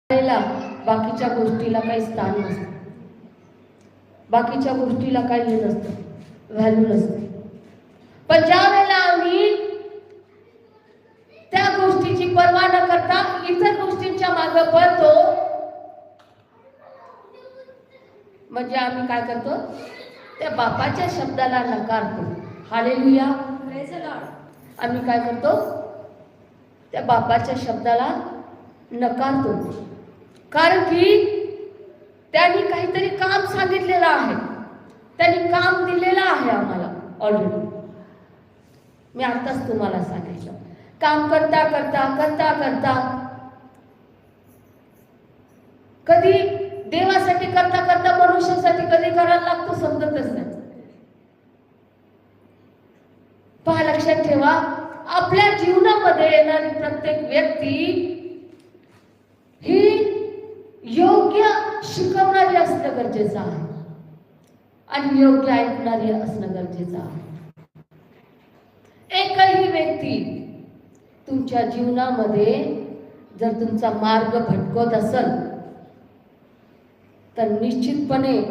बाकीच्या गोष्टीला काही स्थान नसतं, बाकीच्या गोष्टीला काही नसतं, व्हॅल्यू नसते. पण ज्या वेळेला आम्ही त्या गोष्टीची पर्वा न करता इतर गोष्टींच्या मागे पळतो, म्हणजे आम्ही काय करतो, त्या बापाच्या शब्दाला नकारतो. Hallelujah, praise the lord. आम्ही काय करतो, त्या बापाच्या शब्दाला नकारतो, कारण की त्यांनी काहीतरी काम सांगितलेलं आहे, त्यांनी काम दिलेलं आहे आम्हाला ऑलरेडी. मी आताच तुम्हाला सांगितलं, काम करता करता करता करता कधी देवासाठी करता करता मनुष्यासाठी कधी करायला लागतो समजतच नाही. पहा, लक्षात ठेवा, आपल्या जीवनामध्ये येणारी प्रत्येक व्यक्ती ही योग्य शिकवणारी असणं गरजेचं आहे आणि योग्य ऐकणारी असणं गरजेचं आहे. एकही व्यक्ती तुमच्या जीवनामध्ये जर तुमचा मार्ग भटकवत असेल तर निश्चितपणे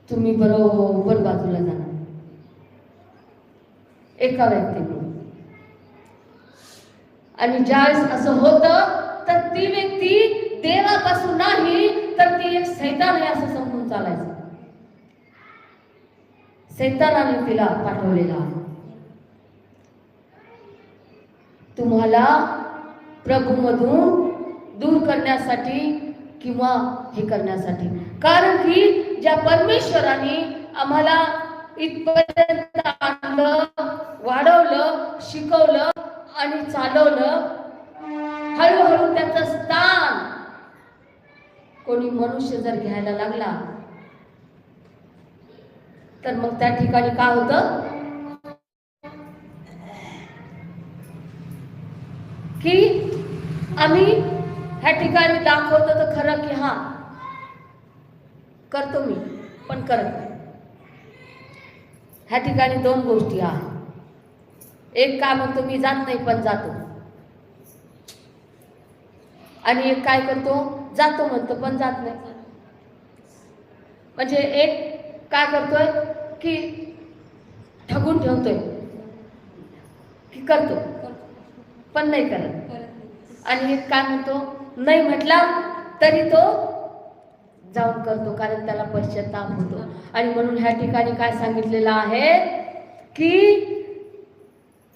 तुम्ही बरोबर बाजूला जाणार एका व्यक्तीकडून. आणि ज्यावेळेस असं होतं तर ती व्यक्ती देवापासून नाही तर ती एक सैतान आहे असं समजून चालायचं. सैतानाने तिला पाठवलेला आहे तुम्हाला प्रभूमधून दूर करण्यासाठी किंवा हे करण्यासाठी. कारण की ज्या परमेश्वराने आम्हाला इथपर्यंत आणलं, वाढवलं, शिकवलं आणि चालवलं, हळूहळू त्याचं स्थान कोणी मनुष्य जर घ्यायला लागला तर मग त्या ठिकाणी काय होतं की आम्ही ह्या ठिकाणी दाखवतो तर खरं की हा करतो मी पण करत नाही. ह्या ठिकाणी दोन गोष्टी आहेत. एक काय म्हणतो मी जात नाही पण जातो, आणि एक काय करतो जातो म्हणतो पण जात नाही. म्हणजे एक काय करतोय की ठगून ठेवतोय की करतो पण नाही करत, आणि एक काय म्हणतो नाही म्हटला तरी तो जाऊन करतो कारण त्याला पश्चाताप होतो. आणि म्हणून ह्या ठिकाणी काय सांगितलेलं आहे की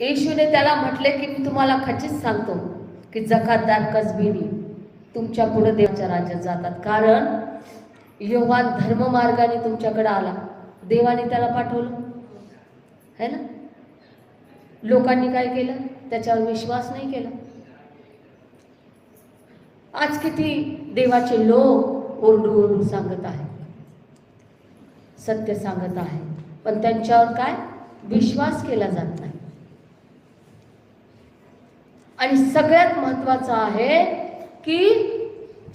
येशूने त्याला म्हटले की मी तुम्हाला खचित सांगतो की जकातदार कसबीनी तुमच्या पुढे देवाच्या राज्यात जातात. कारण योहान धर्ममार्गाने तुमच्याकडे आला, देवाने त्याला पाठवलं है ना. लोकांनी काय केलं, त्याच्यावर विश्वास नाही केला. आज किती देवाचे लोक ओरडू सांगत आहेत, सत्य सांगत आहे, पण त्यांच्यावर काय विश्वास केला जात नाही. आणि सगळ्यात महत्वाचं आहे की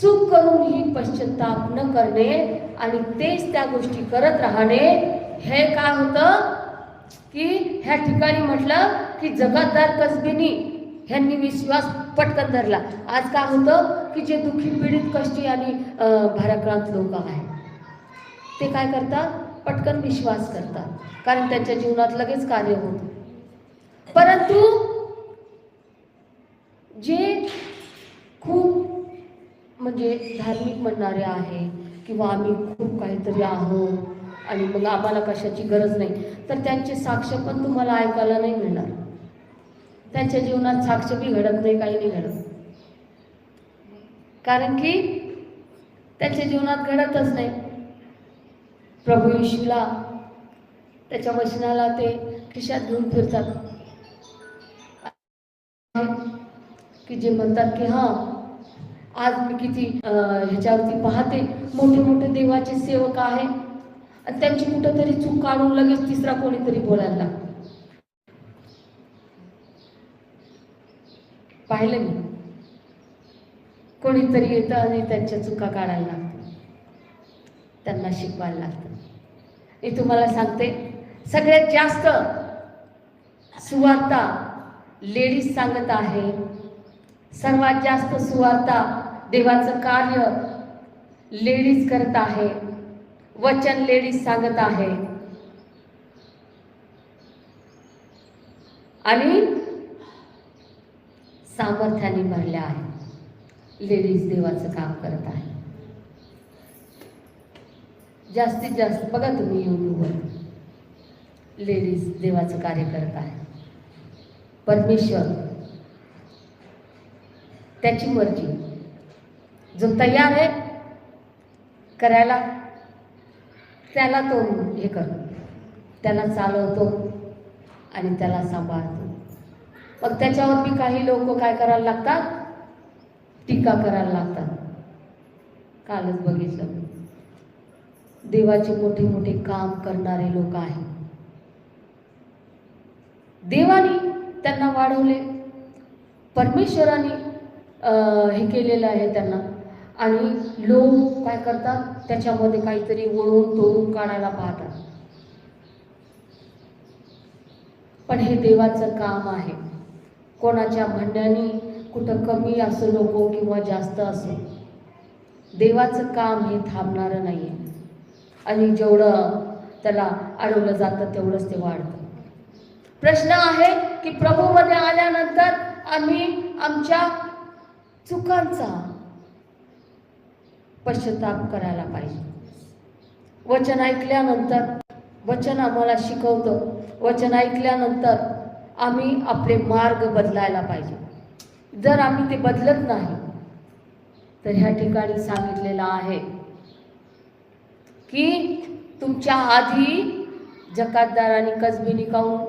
चूक करून ही पश्चाताप न करणे आणि तेच त्या गोष्टी करत राहणे. हे काय होतं की ह्या ठिकाणी म्हटलं की जगातदार कसबीनी ह्यांनी विश्वास पटकन धरला. आज काय होतं की जे दुःखी पीडित कष्टी आणि भाराक्रांत लोक आहेत ते काय करतात, पटकन विश्वास करतात कारण त्यांच्या जीवनात लगेच कार्य होतं. परंतु जे खूप म्हणजे धार्मिक म्हणणारे आहे किंवा आम्ही खूप काहीतरी आहोत आणि मग आम्हाला कशाची गरज नाही, तर त्यांचे साक्ष पण तुम्हाला ऐकायला नाही मिळणार. त्यांच्या जीवनात साक्ष बी घडत नाही, काही नाही घडत, कारण की त्यांच्या जीवनात घडतच नाही. प्रभू येशूला त्याच्या वचनाला ते खिशात घेऊन फिरतात की जे म्हणतात की हा आज मी किती ह्याच्यावरती पाहते मोठे मोठे देवाचे सेवक आहे आणि त्यांची कुठंतरी चूक काढून लगेच तिसरा कोणीतरी बोलायला लागतो. पाहिलं मी, कोणीतरी येतं आणि त्यांच्या चुका काढायला लागतं, त्यांना शिकवायला लागतं. मी तुम्हाला सांगते सगळ्यात जास्त सुवार्ता लेडीज सांगत आहे सर्वात जास्त सुवार्ता देवाचं कार्य लेडीज करत आहे, वचन लेडीज सांगत आहे आणि सामर्थ्याने भरल्या आहे। लेडीज देवाचं काम करत आहे। जास्तीत जास्त बघा तुम्ही यूट्यूबवर लेडीज देवाचं कार्य करत आहे। परमेश्वर त्याची मर्जी, जो तयार आहे करायला त्याला तो हे करतो, त्याला चालवतो आणि त्याला सांभाळतो। मग त्याच्यावर बी काही लोक काय करायला लागतात, टीका करायला लागतात। कालच बघितलं, देवाचे मोठे मोठे काम करणारे लोक आहेत, देवाने त्यांना वाढवले, परमेश्वराने हे केलेलं आहे त्यांना, आणि लोक काय करतात, त्याच्यामध्ये काहीतरी ओढून तोडून काढायला पाहतात। पण हे देवाचं काम आहे। कोणाच्या म्हणण्याने कुठं कमी असो नको किंवा जास्त असो, देवाचं काम हे थांबणारं नाही आहे, आणि जेवढं त्याला अडवलं जातं तेवढंच ते वाढतं। प्रश्न आहे की प्रभूमध्ये आल्यानंतर आम्ही आमच्या चुकांचा पश्चाताप करायला पाहिजे। वचन ऐकल्यानंतर, वचन आम्हाला शिकवतं, वचन ऐकल्यानंतर आम्ही आपले मार्ग बदलायला पाहिजे। जर आम्ही ते बदलत नाही तर ह्या ठिकाणी सांगितलेलं आहे की तुमच्या आधी जकातदार आणि कसबीनी काऊन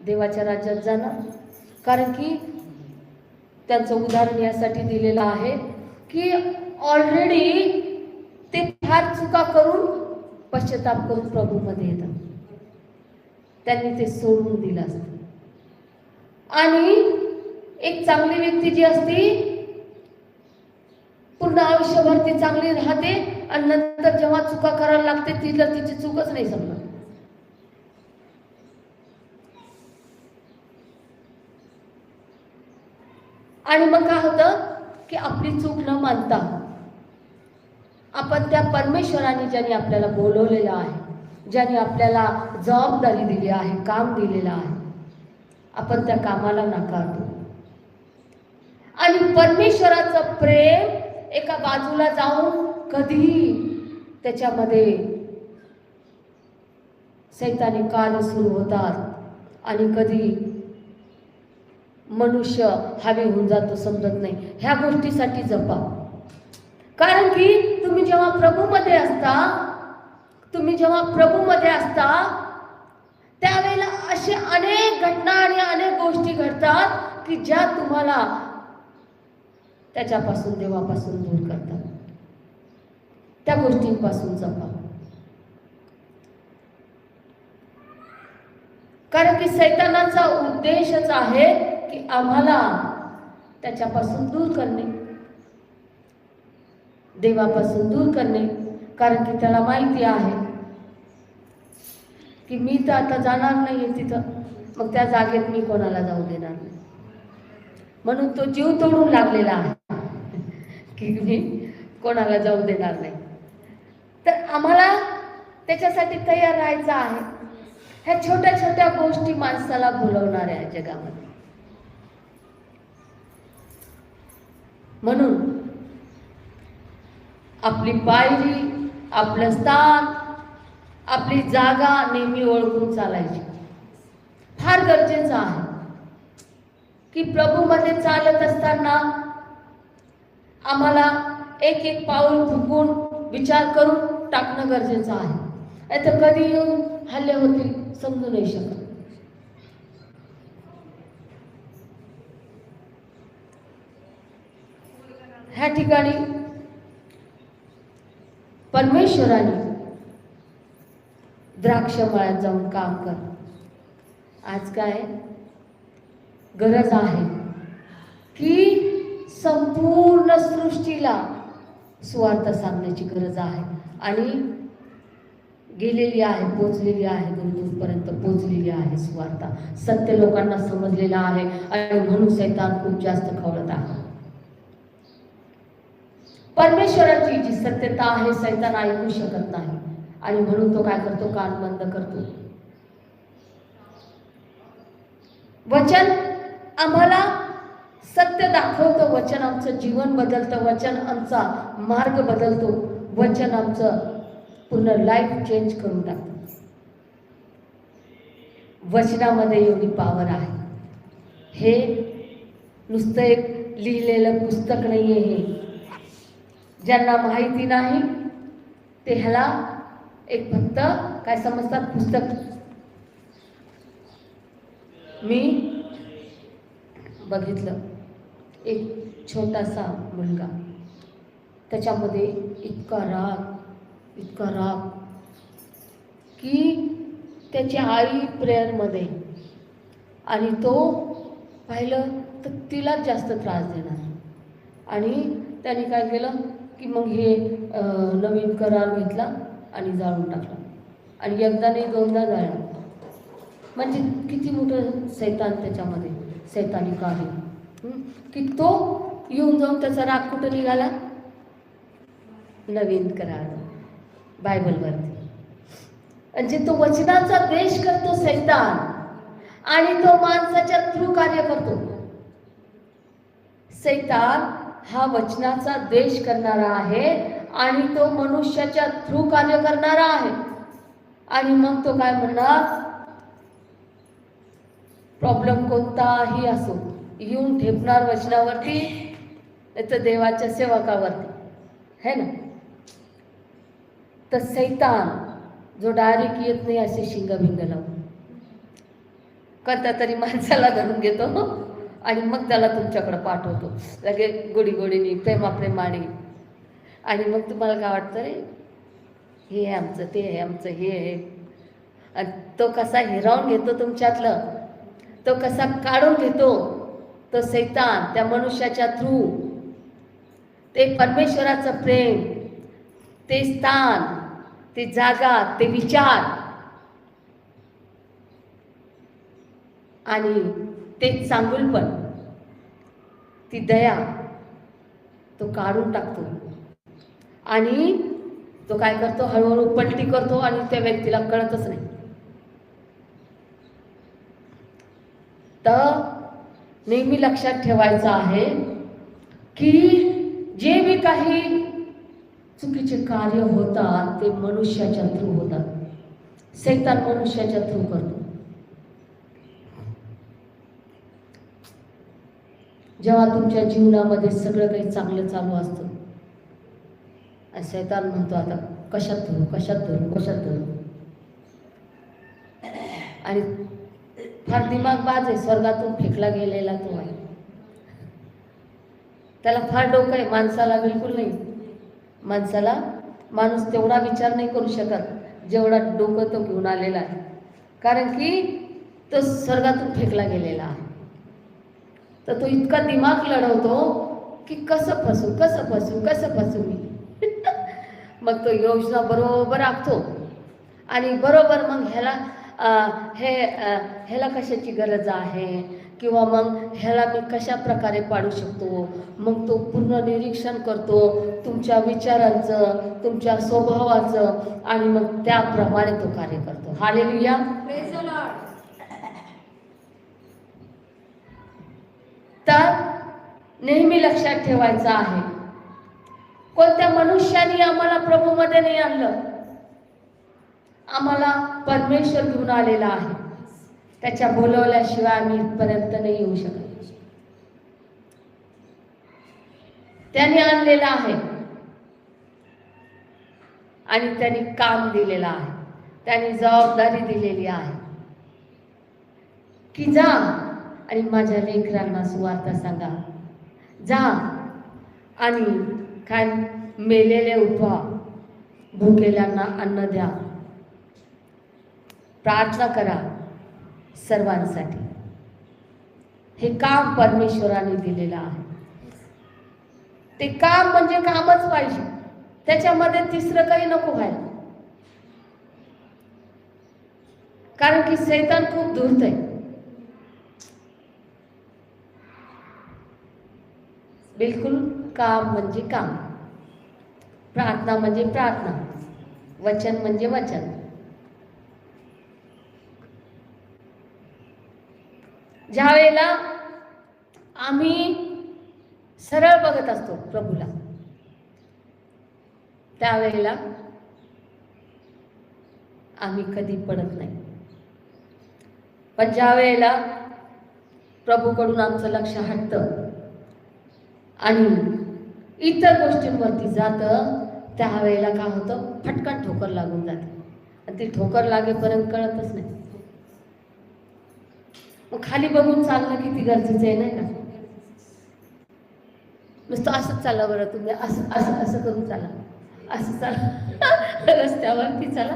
देवाच्या राज्यात जाणार, कारण की त्यांचं उदाहरण यासाठी दिलेलं आहे की ऑलरेडी ते फार चुका करून पश्चाताप करून प्रभूमध्ये येतात, त्यांनी ते सोडून दिलं असतं। आणि एक चांगली व्यक्ती जी असती पूर्ण आयुष्यभर ती चांगली राहते, आणि नंतर जेव्हा चुका करायला लागते तिला तिची चूकच नाही समजत। आणि मग काय होतं की आपली चूक न मानता आपण त्या परमेश्वराने ज्याने आपल्याला बोलवलेलं आहे, ज्याने आपल्याला जबाबदारी दिली आहे, काम दिलेलं आहे, आपण त्या कामाला नाकारतो। आणि परमेश्वराचं प्रेम एका बाजूला जाऊन कधी त्याच्यामध्ये सैतानी कार्य सुरू होतात, आणि कधी मनुष्य हवी होऊन जातो, समजत नाही। ह्या गोष्टीसाठी जपा, कारण की तुम्ही जेव्हा प्रभूमध्ये असता त्यावेळेला असे अनेक घटना आणि अनेक गोष्टी घडतात की ज्या तुम्हाला त्याच्यापासून, देवापासून दूर करतात। त्या गोष्टींपासून जपा, कारण की सैतानाचा उद्देशच आहे की आम्हाला त्याच्यापासून दूर करणे, देवापासून दूर करणे। कारण की त्याला माहिती आहे की मी तर आता जाणार नाहीये तिथं, मग त्या जागेत मी कोणाला जाऊ देणार नाही, म्हणून तो जीव तोडून लागलेला आहे की मी कोणाला जाऊ देणार नाही। तर आम्हाला त्याच्यासाठी तयार राहायचं आहे। ह्या छोट्या छोट्या गोष्टी माणसाला बोलवणाऱ्या आहे जगामध्ये, म्हणून आपली पायरी, आपलं स्थान, आपली जागा नेहमी ओळखून चालायची फार गरजेचं आहे। की प्रभूमध्ये चालत असताना आम्हाला एक एक पाऊल चुकून विचार करून टाकणं गरजेचं आहे, नाहीतर कधी येऊन हल्ले होतील समजू नाही शकत। ह्या ठिकाणी परमेश्वराने द्राक्ष मळ्यात जाऊन काम कर। आज काय गरज आहे की संपूर्ण सृष्टीला सुवार्ता सांगण्याची गरज आहे, आणि गेलेली आहे, पोचलेली आहे, दूरपर्यंत पोचलेली आहे सुवार्ता. सत्य लोकांना समजलेलं आहे आणि म्हणून सैतान खूप जास्त खवळत आहे. परमेश्वराची जी सत्यता आहे सैतान ऐकू शकत नाही आणि म्हणून तो काय करतो, कान बंद करतो. वचन आम्हाला सत्य दाखवतं, वचन आमचं जीवन बदलतं, वचन आमचा मार्ग बदलतो, वचन आमचं पूर्ण लाईफ चेंज करून टाकतं. वचनामध्ये एवढी पॉवर आहे. हे नुसतं एक लिहिलेलं पुस्तक नाही आहे. हे ज्यांना माहिती नाही ते ह्याला एक फक्त काय समजतात, पुस्तक. मी बघितलं एक छोटासा मुलगा, त्याच्यामध्ये इतका राग की त्याची आई प्रेयरमध्ये, आणि तो पाहिलं तर तिलाच जास्त त्रास देणार. आणि त्याने काय केलं की मग हे नवीन करार घेतला आणि जाळून टाकला. आणि एकदा नाही दोनदा जाळला. म्हणजे किती मोठं सैतान त्याच्यामध्ये, सैतानी कार्य. की तो येऊन जाऊन त्याचा राग कुठं निघाला, नवीन करार बायबलवरती. म्हणजे तो वचनाचा द्वेष करतो सैतान आणि तो माणसाच्या थ्रू कार्य करतो. सैतान हा वचनाचा द्वेष करणारा आहे आणि तो मनुष्याच्या थ्रू कार्य करणारा आहे. आणि मग तो काय म्हणणार, प्रॉब्लेम कोणताही असो येऊन ठेपणार वचनावरती, तर देवाच्या सेवकावरती, है ना. तर सैतान जो डायरेक्ट येत नाही असे शिंगभिंग लावून कथा तरी माणसाला धरून घेतो आणि मग त्याला तुमच्याकडे पाठवतो लगे गोडीने प्रेमाने. आणि मग तुम्हाला काय वाटतं, रे हे आमचं, ते आहे आमचं, हे आहे. आणि तो कसा हिरावून घेतो तुमच्यातलं, तो कसा काढून घेतो, तो सैतान त्या मनुष्याच्या थ्रू. ते परमेश्वराचं प्रेम, ते स्थान, ते जागा, ते विचार आणि ते चांगुलपण, ती दया तो काढून टाकतो. आणि तो काय करतो, हळूहळू पलटी करतो आणि त्या व्यक्तीला कळतच नाही. तर नेहमी लक्षात ठेवायचं आहे की जे बी काही चुकीचे कार्य होतात ते मनुष्याच्या थ्रू होतात. सैतान मनुष्याच्या थ्रू करतो. जेव्हा तुमच्या जीवनामध्ये सगळं काही चांगलं चालू असतं आणि सैतान म्हणतो आता कशात धरू. आणि फार दिमागबाज आहे, स्वर्गातून फेकला गेलेला तो आहे. त्याला फार डोकं आहे, माणसाला बिलकुल नाही. माणूस तेवढा विचार नाही करू शकत जेवढा डोकं तो घेऊन आलेला आहे. कारण की तो स्वर्गातून फेकला गेलेला आहे. तर तो इतका दिमाग लढवतो की कसं फसू मी. मग तो योजना बरोबर आखतो आणि बरोबर मग ह्याला कशाची गरज आहे किंवा मग ह्याला मी कशा प्रकारे पाडू शकतो. मग तो पूर्ण निरीक्षण करतो तुमच्या विचारांचं, तुमच्या स्वभावाचं आणि मग त्याप्रमाणे तो कार्य करतो. हालेलुया. तर नेहमी लक्षात ठेवायचं आहे, कोणत्या मनुष्याने आम्हाला प्रभूमध्ये नाही आणलं. आम्हाला परमेश्वर घेऊन आलेला आहे. त्याच्या बोलवल्याशिवाय आम्ही इथपर्यंत नाही येऊ शकत. त्याने आणलेला आहे आणि त्यांनी काम दिलेलं आहे. त्यांनी जबाबदारी दिलेली आहे की जा आणि माझ्या लेकरांना सुवार्ता सांगा. जा आणि काय मेलेले उठवा, भुकेल्यांना अन्न द्या, प्रार्थना करा सर्वांसाठी. हे काम परमेश्वराने दिलेलं आहे. ते काम म्हणजे कामच पाहिजे, त्याच्यामध्ये तिसरं काही नको व्हायला. कारण की शैतान खूप धूर्त आहे. बिलकुल काम म्हणजे काम, प्रार्थना म्हणजे प्रार्थना, वचन म्हणजे वचन. ज्या वेळेला आम्ही सरळ बघत असतो प्रभूला, त्यावेळेला आम्ही कधी पडत नाही. पण ज्या वेळेला प्रभूकडून आमचं लक्ष हटतं आणि इतर गोष्टींवरती जातं, त्यावेळेला काय होतं, फटकन ठोकर लागून जाते. आणि ती ठोकर लागेपर्यंत कळतच नाही. मग खाली बघून चालणं किती गरजेचं आहे, नाही का? नुसतं असंच चाललं बरं, तुम्ही असं असं असं करून चाला, असं चाला, रस्त्यावरती चला,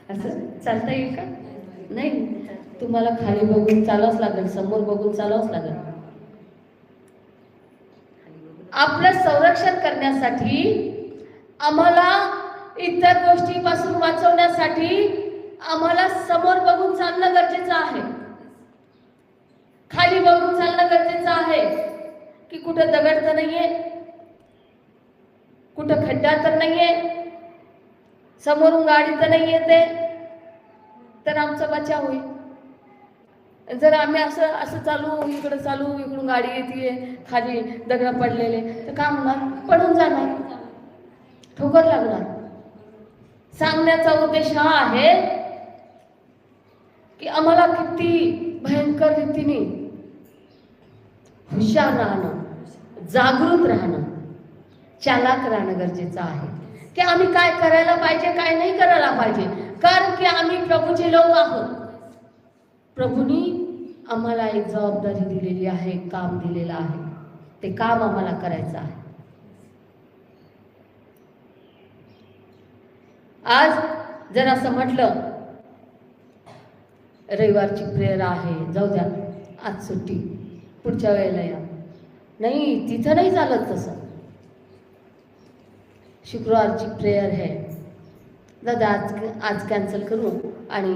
असं चालता येईल का? नाही, तुम्हाला खाली बघून चालावंच लागेल, समोर बघून चालावंच लागेल. आपलं संरक्षण करण्यासाठी, आम्हाला इतर गोष्टीपासून वाचवण्यासाठी आम्हाला समोर बघून चालणं गरजेचं आहे, खाली बघून चालणं गरजेचं आहे. की कुठं दगड तर नाहीये, कुठं खड्डा तर नाहीये, समोरून गाडी तर नाही येते, तर आमचा बचाव होईल. जर आम्ही असं असं चालू, इकडं चालू, इकडून गाडी येते, खाली दगड पडलेले, तर काय होणार, पडून जाणार, ठोकर लागणार. सांगण्याचा उद्देश हा आहे की आम्हाला किती भयंकर रीतीने हुशार राहणं, जागृत राहणं, चालाक राहणं गरजेचं आहे. की आम्ही काय करायला पाहिजे, काय नाही करायला पाहिजे. कारण की आम्ही प्रभूचे लोक आहोत. प्रभूंनी आम्हाला एक जबाबदारी दिलेली आहे, एक काम दिलेलं आहे, ते काम आम्हाला करायचं आहे. आज जर असं म्हटलं, रविवारची प्रेयर आहे, जाऊ द्या, आज सुट्टी, पुढच्या वेळेला या, नाही, तिथं नाही चालत तसं. शुक्रवारची प्रेयर आहे, दादा आज कॅन्सल करू आणि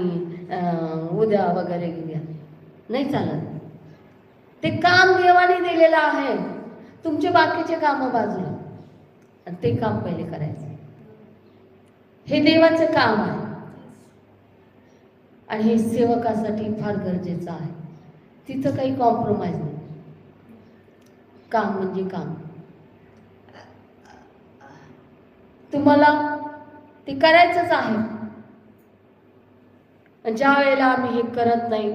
उद्या वगैरे घेऊया, नाही चालत. ते काम देवाने दिलेलं आहे, तुमचे बाकीचे कामं बाजूला, आणि ते काम पहिले करायचं. हे देवाचं काम आहे आणि हे सेवकासाठी फार गरजेचं आहे. तिथं काही कॉम्प्रोमाइज नाही, काम म्हणजे काम. तुम्हाला ते करायचंच आहे. ज्या वेळेला आम्ही हे करत नाही,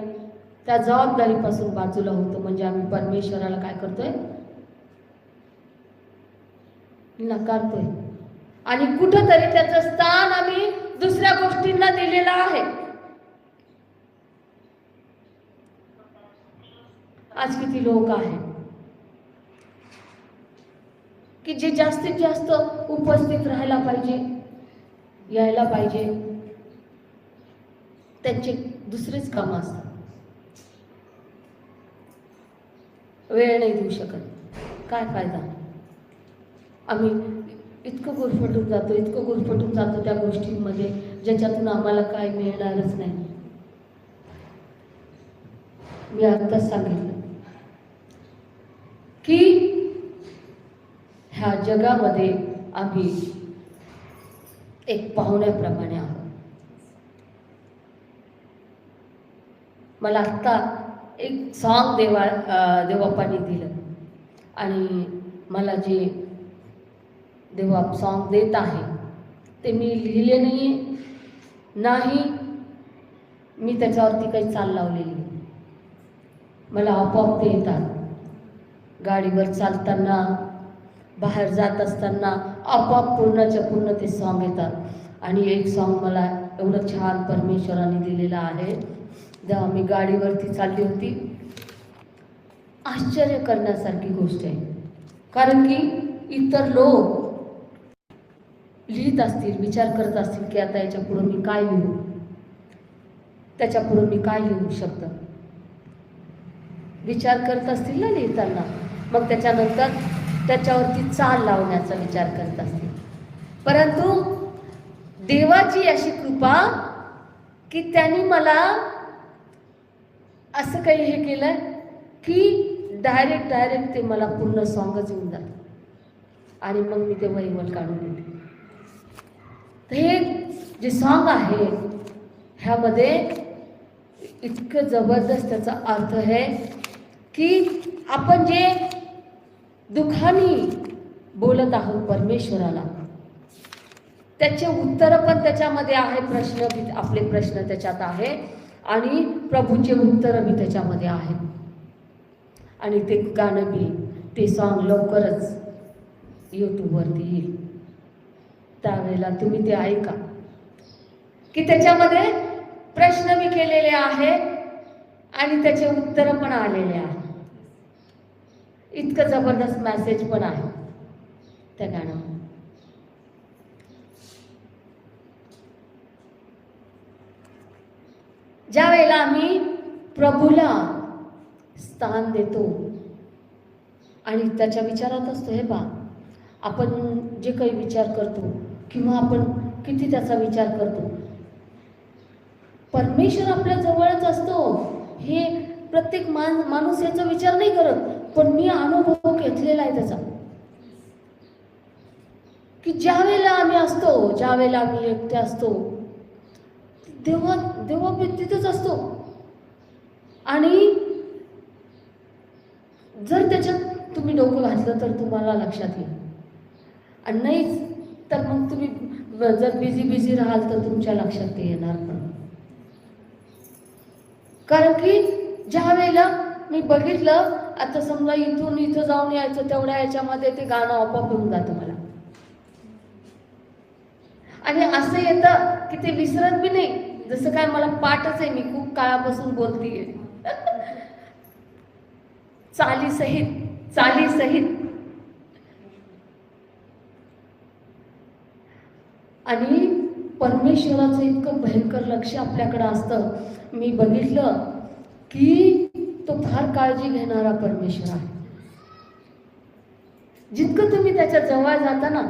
त्या जबाबदारीपासून बाजूला होतो, म्हणजे आम्ही परमेश्वराला काय करतोय, नकारतोय. आणि कुठंतरी त्याचं स्थान आम्ही दुसऱ्या गोष्टींना दिलेलं आहे. आज किती लोक आहेत की जे जास्तीत जास्त उपस्थित राहायला पाहिजे, यायला पाहिजे, त्यांचे दुसरेच कामं असतात, वेळ नाही देऊ शकत. काय फायदा? आम्ही इतकं गुरफटून जातो, इतकं गुरफटून जातो त्या गोष्टींमध्ये ज्याच्यातून आम्हाला काय मिळणारच नाही. मी आत्ताच सांगितलं की ह्या जगामध्ये आम्ही एक पाहुण्याप्रमाणे आहोत. मला आत्ता एक सॉन्ग देवबापांनी दिलं आणि मला जे देवा सॉन्ग देत आहे ते मी लिहिले नाही, मी त्याच्यावरती काही चाल लावलेली. मला आपोआप ते येतात. गाडीवर चालताना, बाहेर जात असताना आपोआप पूर्णच्या पूर्ण ते सॉन्ग येतात. आणि एक सॉन्ग मला एवढं छान परमेश्वराने दिलेलं आहे. जेव्हा मी गाडीवरती चालली होती, आश्चर्य करण्यासारखी गोष्ट आहे. कारण की इतर लोक लिहित असतील, विचार करत असतील की आता याच्या पुढे मी काय लिहू, त्याच्या पुढे मी काय लिहू शकतो, विचार करत असतील ना लिहिताना. मग त्याच्यानंतर त्याच्यावरती चाल लावण्याचा विचार करत असतील. परंतु देवाची अशी कृपा की त्यांनी मला असं काही हे केलं की डायरेक्ट ते मला पूर्ण सॉंगच येऊन जातं आणि मग मी ते वहीवर काढून देते. तर हे जे सॉंग आहे ह्यामध्ये इतकं जबरदस्त त्याचा अर्थ आहे की आपण जे दुःखाने बोलत आहोत परमेश्वराला, त्याचे उत्तर पण त्याच्यामध्ये आहे, प्रश्न आपले प्रश्न त्याच्यात आहे आणि प्रभूचे उत्तर बी त्याच्यामध्ये आहे. आणि ते गाणं बी, ते सॉंग लवकरच यूट्यूबवरती येईल. त्यावेळेला तुम्ही ते ऐका की त्याच्यामध्ये प्रश्न बी केलेले आहे आणि त्याचे उत्तर पण आलेले आहे. इतकं जबरदस्त मेसेज पण आहे त्या गाण्यामध्ये. ज्या वेळेला आम्ही प्रभूला स्थान देतो आणि त्याच्या विचारात असतो, हे पहा आपण जे काही विचार करतो किंवा आपण किती त्याचा विचार करतो, परमेश्वर आपल्या जवळच असतो. हे प्रत्येक माणूस याचा विचार नाही करत, पण मी अनुभव घेतलेला आहे त्याचा की ज्या वेळेला आम्ही असतो, ज्या वेळेला आम्ही एकटे असतो, देवा तिथेच असतो. आणि जर त्याच्यात तुम्ही डोकं घातलं तर तुम्हाला लक्षात येईल, आणि नाहीच तर मग तुम्ही जर बिझी राहाल तर तुमच्या लक्षात ते येणार पण. कारण की ज्या वेळेला मी बघितलं, आता समजा इथून इथं जाऊन यायचं, तेवढ्या याच्यामध्ये ते गाणं आपोआप होऊन जातं मला. आणि असं येतं की ते विसरत बी नाही, जसं काय मला पाठच आहे, मी खूप काळापासून बोलतीये चाली सहित. आणि परमेश्वराचं इतकं भयंकर लक्ष आपल्याकडे असतं. मी बघितलं की तो फार काळजी घेणारा परमेश्वर आहे. जितकं तुम्ही त्याच्या जवळ जाता ना,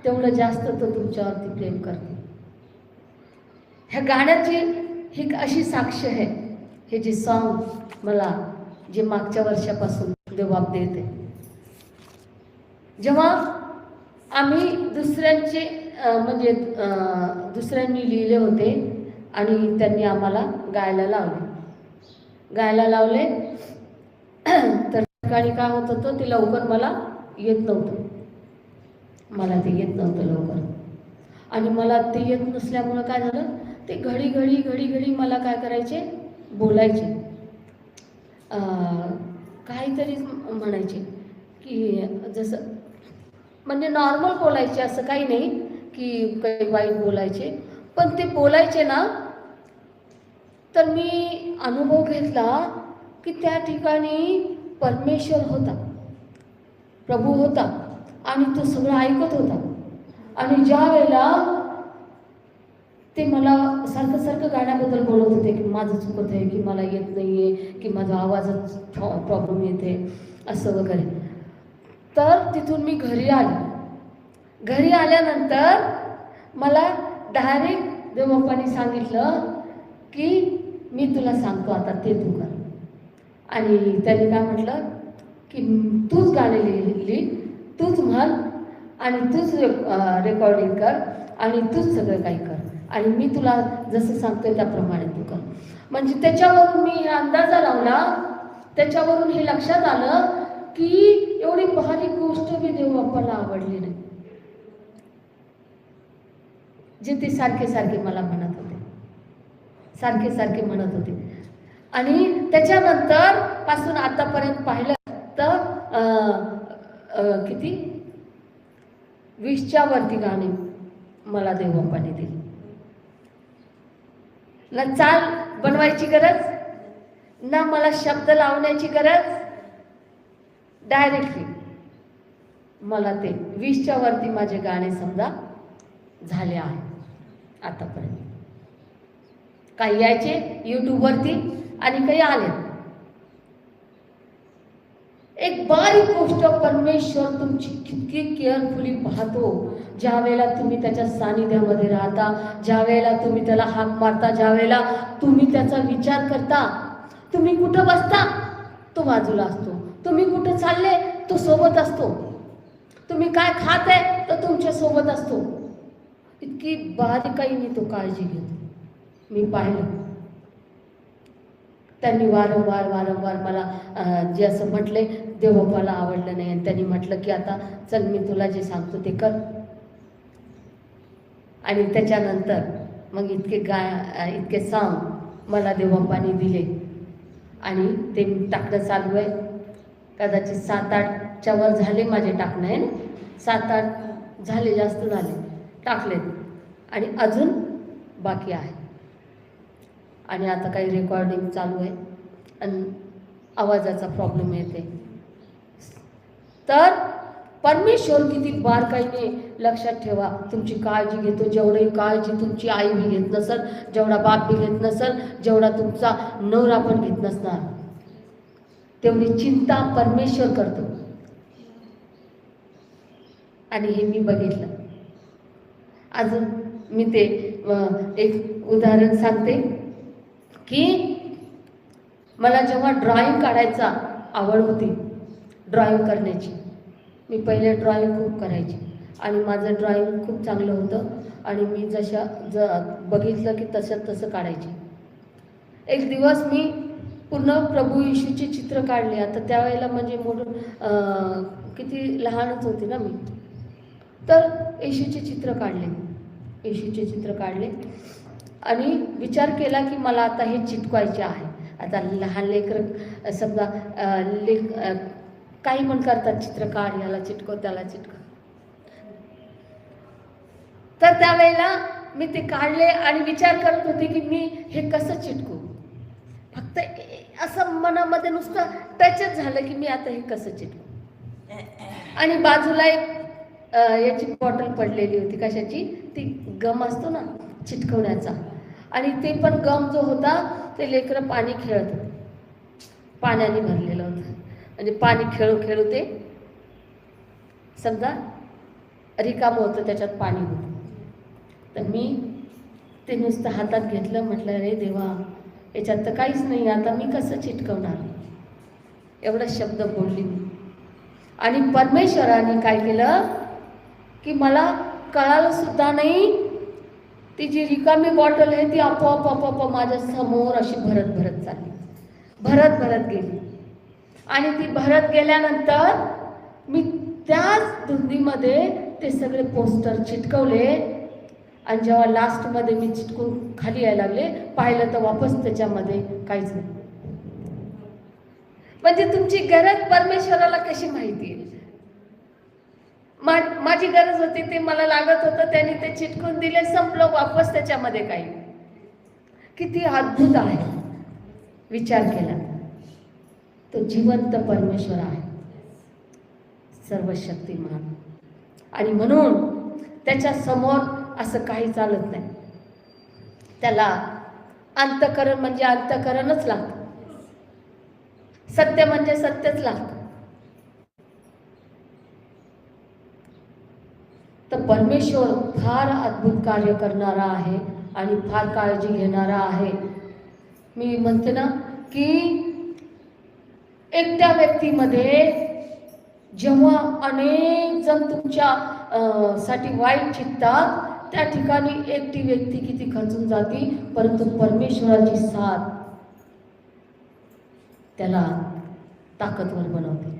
तेवढं जास्त तो तुमच्यावरती प्रेम करतो. ह्या गाण्याची ही अशी साक्ष आहे. हे जे सॉंग मला जे मागच्या वर्षापासून देव देते, जेव्हा आम्ही दुसऱ्यांचे म्हणजे दुसऱ्यांनी लिहिले होते आणि त्यांनी आम्हाला गायला लावले तर ठिकाणी काय होत होतं, ते लवकर मला येत नव्हतं. लवकर. आणि मला ते येत नसल्यामुळं काय झालं, ते घडी मला काय करायचे, बोलायचे, काहीतरी म्हणायचे की जसं म्हणजे नॉर्मल बोलायचे, असं काही नाही की काही वाईट बोलायचे, पण ते बोलायचे ना, तर मी अनुभव घेतला की त्या ठिकाणी परमेश्वर होता, प्रभू होता आणि तो सगळं ऐकत होता. आणि ज्या वेळेला ते मला सारखं गाण्याबद्दल बोलत होते की माझं चुकत आहे, की मला येत नाही आहे, की माझा आवाजात प्रॉब्लेम येते असं वगैरे. तर तिथून मी घरी आल्यानंतर मला डायरेक्ट देवबापांनी सांगितलं की मी तुला सांगतो आता ते तू कर. आणि त्यांनी काय म्हटलं की तूच गाणे लिही, तूच म्हण आणि तूच रेकॉर्डिंग कर आणि तूच सगळं काही कर आणि मी तुला जसं सांगतोय त्याप्रमाणे तू कर. म्हणजे त्याच्यावरून मी अंदाजा लावला, त्याच्यावरून हे लक्षात आलं की एवढी भारी गोष्ट मी देवबापाला आवडली नाही, जे ते सारखे मला म्हणत होते, सारखे म्हणत होते. आणि त्याच्यानंतर पासून आतापर्यंत पाहिलं तर किती 20च्या वरती गाणे मला देवबापाने दिली. ना चाल बनवायची गरज, ना मला शब्द लावण्याची गरज, डायरेक्टली मला ते 20च्या वरती माझे गाणे समजा झाले आहे आतापर्यंत. काही यायचे यूट्यूबवरती आणि काही आले. एक बारीक गोष्ट परमेश्वर तुमची किती केअरफुली पाहतो. ज्या वेळेला तुम्ही त्याच्या सानिध्यामध्ये राहता, ज्या वेळेला तुम्ही त्याला हाक मारता, ज्या वेळेला तुम्ही त्याचा विचार करता, तुम्ही कुठं बसता तो बाजूला असतो, तुम्ही कुठं चालले तो सोबत असतो, तुम्ही काय खात आहे तो तुमच्या सोबत असतो. इतकी बारीकाईने तो काळजी घेतो. मी पाहिलं त्यांनी वारंवार मला जे असं म्हटले देवबापाला आवडलं नाही आणि त्यांनी म्हटलं की आता चल मी तुला जे सांगतो ते कर. आणि त्याच्यानंतर मग इतके सांग मला देवबापाने दिले आणि ते टाकणं चालू आहे. कदाचित 7-8च्या वर झाले माझे टाकणं आहे ना, 7-8 झाले, जास्त झाले टाकलेत आणि अजून बाकी आहे. आणि आता काही रेकॉर्डिंग चालू आहे आणि आवाजाचा प्रॉब्लेम येते. तर परमेश्वर किती बारकाईने लक्षात ठेवा, तुमची काळजी घेतो. जेवढी काळजी तुमची आई बी घेत नसेल, जेवढा बाप बी घेत नसेल, जेवढा तुमचा नवरा पण घेत नसणार, तेवढी चिंता परमेश्वर करतो. आणि हे मी बघितलं. अजून मी ते एक उदाहरण सांगते की मला जेव्हा ड्रॉइंग काढायचा आवड होती, ड्रॉइंग करण्याची, मी पहिले ड्रॉइंग खूप करायची आणि माझं ड्रॉइंग खूप चांगलं होतं आणि मी बघितलं की तसं काढायची. एक दिवस मी पूर्ण प्रभू येशूचे चित्र काढले. आता त्यावेळेला म्हणजे किती लहानच होते ना मी. तर येशूचे चित्र काढले आणि विचार केला की मला आता हे चिटकवायचे आहे. आता लहान लेकरं समजा काही पण करतात, चित्र काढ, याला चिटकव त्याला चिटकव. तर त्यावेळेला मी ते काढले आणि विचार करत होते की मी हे कसं चिटकू. फक्त असं मनामध्ये नुसतं टचच झालं की मी आता हे कसं चिटकू. आणि बाजूला एक याची बॉटल पडलेली होती, कशाची, ती गम असतो ना चिटकवण्याचा. आणि ते पण गम जो होता ते लेकरं पाणी खेळत होते, पाण्याने भरलेलं होतं. म्हणजे पाणी खेळू ते समजा रिकामं होतं, त्याच्यात पाणी होतं. तर मी ते नुसतं हातात घेतलं, म्हटलं रे देवा, याच्यात तर काहीच नाही, आता मी कसं चिटकवणार. एवढा शब्द बोलली मी. आणि परमेश्वराने काय केलं की मला कळालं सुद्धा नाही, ती जी रिकामी बॉटल आहे ती आपोआप माझ्या समोर अशी भरत गेली. आणि ती भरत गेल्यानंतर मी त्याच धुंदीमध्ये ते सगळे पोस्टर चिटकवले. आणि जेव्हा लास्टमध्ये मी चिटकून खाली यायला लागले, पाहिलं तर वापस त्याच्यामध्ये काहीच नाही. म्हणजे तुमची गरज परमेश्वराला कशी माहिती आहे. माझी गरज होती, ते मला लागत होतं, त्यांनी ते चिटकून दिले, संपलं, वापस त्याच्यामध्ये काही. किती अद्भुत आहे. विचार केला, तो जिवंत परमेश्वर आहे, सर्वशक्तिमान. आणि म्हणून त्याच्या समोर असं काही चालत नाही. त्याला अंतःकरण म्हणजे अंतःकरणच लागतं, सत्य म्हणजे सत्यच लागतं. तर परमेश्वर फार अद्भुत कार्य करणारा आहे आणि फार काळजी घेणारा आहे. मी म्हणते ना की एकट्या व्यक्तीमध्ये जेव्हा अनेक जण तुमच्या साठी वाईट चित्तात, त्या ठिकाणी एकटी व्यक्ती किती खचून जाती, परंतु परमेश्वराची साथ त्याला ताकदवर बनवते.